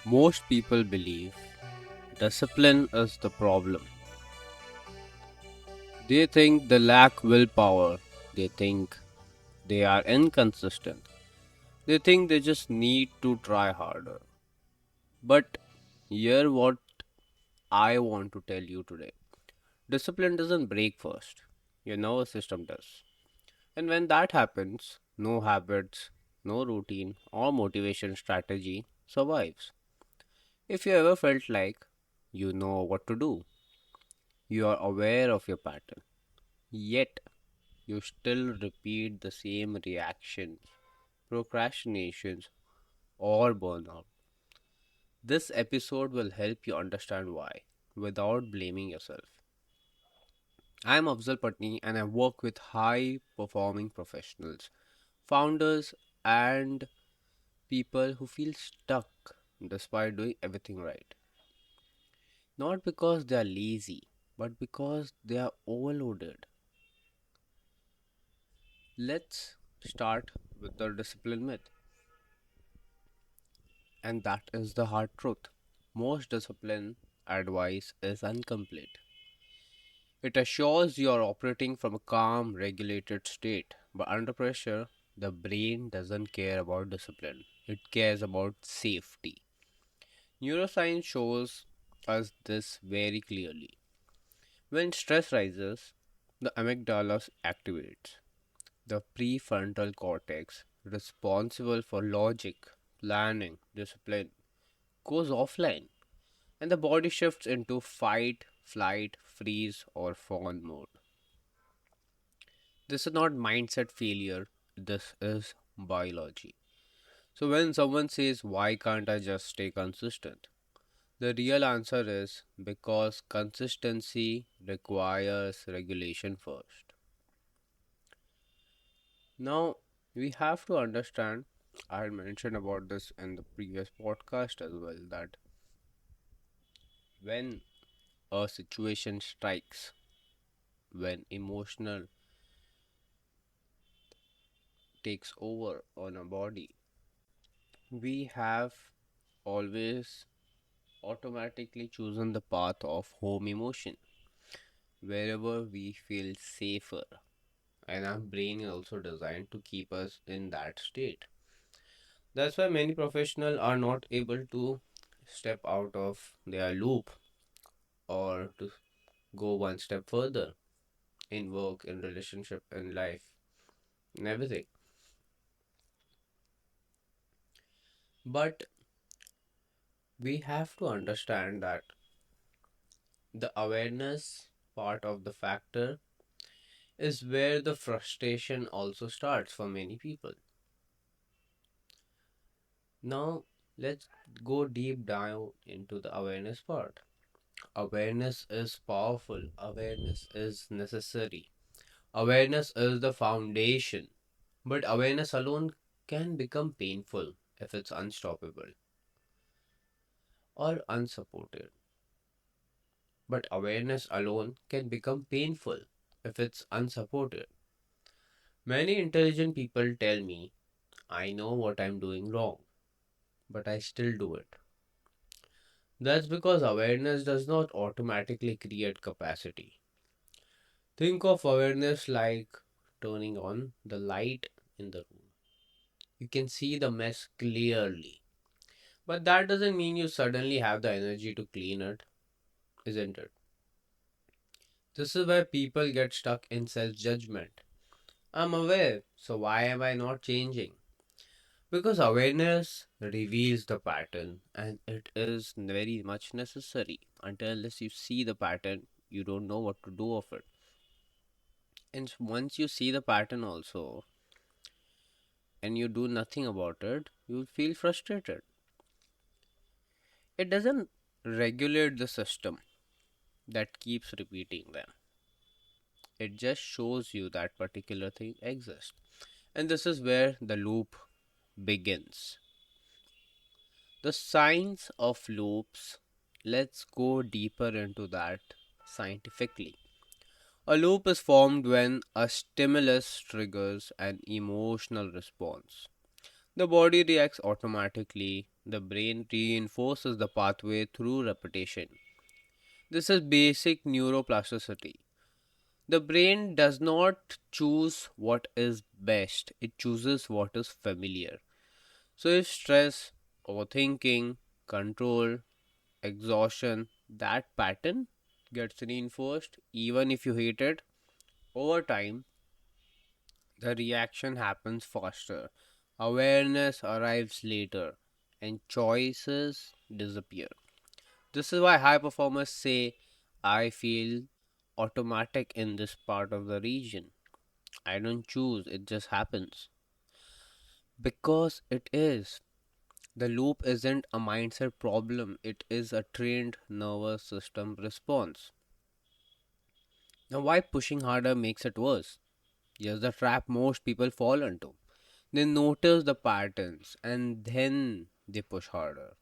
Most people believe discipline is the problem. They think they lack willpower. They think they are inconsistent. They think they just need to try harder. But here what I want to tell you today. Discipline doesn't break first. Your nervous system does. And when that happens, no habits, no routine or motivation strategy survives. If you ever felt like you know what to do, you are aware of your pattern, yet you still repeat the same reactions, procrastinations, or burnout. This episode will help you understand why without blaming yourself. I am Afzal Patni and I work with high performing professionals, founders, and people who feel stuck despite doing everything right. Not because they are lazy, but because they are overloaded. Let's start with the discipline myth, and that is the hard truth. Most discipline advice is incomplete. It assures you are operating from a calm, regulated state, but under pressure, the brain doesn't care about discipline, it cares about safety. Neuroscience shows us this very clearly. When stress rises, the amygdala activates. The prefrontal cortex, responsible for logic, planning, discipline, goes offline, and the body shifts into fight, flight, freeze, or fawn mode. This is not mindset failure, this is biology. So, when someone says, why can't I just stay consistent? The real answer is because consistency requires regulation first. Now, we have to understand, I had mentioned about this in the previous podcast as well, that when a situation strikes, when emotional takes over on a body, we have always automatically chosen the path of home emotion, wherever we feel safer. And our brain is also designed to keep us in that state. That's why many professionals are not able to step out of their loop or to go one step further in work, in relationship, in life, in everything. But we have to understand that the awareness part of the factor is where the frustration also starts for many people. Now, let's go deep down into the awareness part. Awareness is powerful, awareness is necessary, awareness is the foundation, but awareness alone can become painful if it's unstoppable or unsupported. But awareness alone can become painful if it's unsupported. Many intelligent people tell me, I know what I'm doing wrong, but I still do it. That's because awareness does not automatically create capacity. Think of awareness like turning on the light in the room. You can see the mess clearly. But that doesn't mean you suddenly have the energy to clean it, isn't it? This is where people get stuck in self judgment. I'm aware, so why am I not changing? Because awareness reveals the pattern and it is very much necessary. Unless you see the pattern, you don't know what to do of it. And once you see the pattern also and you do nothing about it, you'll feel frustrated. It doesn't regulate the system that keeps repeating them. It just shows you that particular thing exists. And this is where the loop begins. The science of loops, let's go deeper into that scientifically. A loop is formed when a stimulus triggers an emotional response. The body reacts automatically, The brain reinforces the pathway through repetition. This is basic neuroplasticity. The brain does not choose what is best, it chooses what is familiar. So, if stress, overthinking, control, exhaustion, that pattern gets reinforced, even if you hate it, over time, the reaction happens faster. Awareness arrives later, and choices disappear. This is why high performers say, I feel automatic in this part of the region. I don't choose, it just happens. Because it is. The loop isn't a mindset problem, it is a trained nervous system response. Now, why pushing harder makes it worse? Here's the trap most people fall into. They notice the patterns and then they push harder.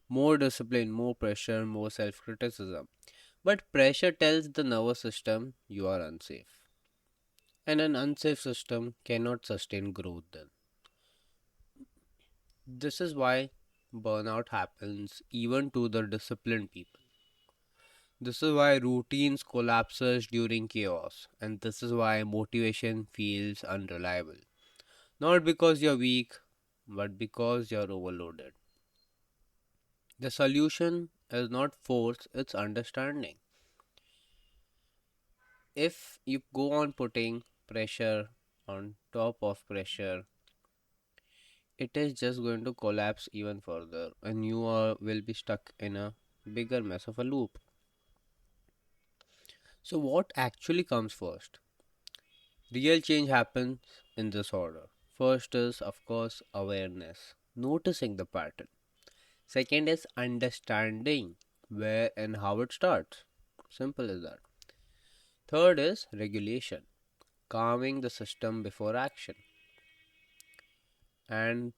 More discipline, more pressure, more self criticism. But pressure tells the nervous system you are unsafe. And an unsafe system cannot sustain growth then. This is why burnout happens even to the disciplined people. This is why routines collapses during chaos, and this is why motivation feels unreliable. Not because you're weak, but because you're overloaded. The solution is not force, it's understanding. If you go on putting pressure on top of pressure, it is just going to collapse even further, and will be stuck in a bigger mess of a loop. So, what actually comes first? Real change happens in this order. First is, of course, awareness, noticing the pattern. Second is understanding where and how it starts. Simple as that. Third is regulation, calming the system before action. And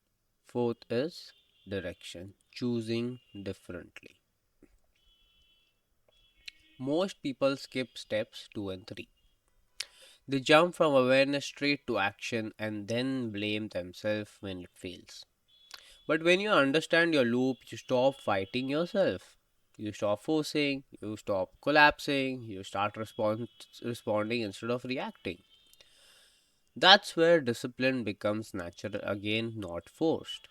fourth is direction, choosing differently. Most people skip steps 2 and 3. They jump from awareness straight to action and then blame themselves when it fails. But when you understand your loop, you stop fighting yourself. You stop forcing, you stop collapsing, you start responding instead of reacting. That's where discipline becomes natural again, not forced.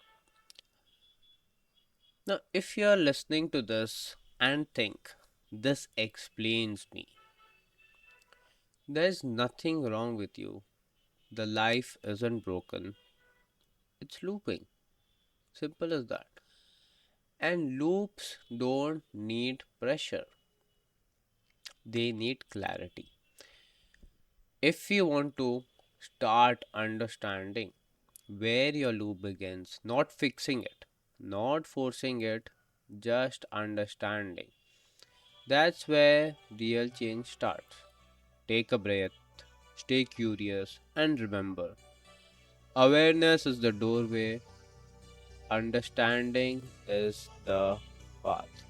Now, if you're listening to this and think, this explains me, there's nothing wrong with you. The life isn't broken, it's looping. Simple as that. And loops don't need pressure, they need clarity. If you want to start understanding where your loop begins, not fixing it, not forcing it, just understanding, that's where real change starts. Take a breath, stay curious, and remember awareness is the doorway, understanding is the path.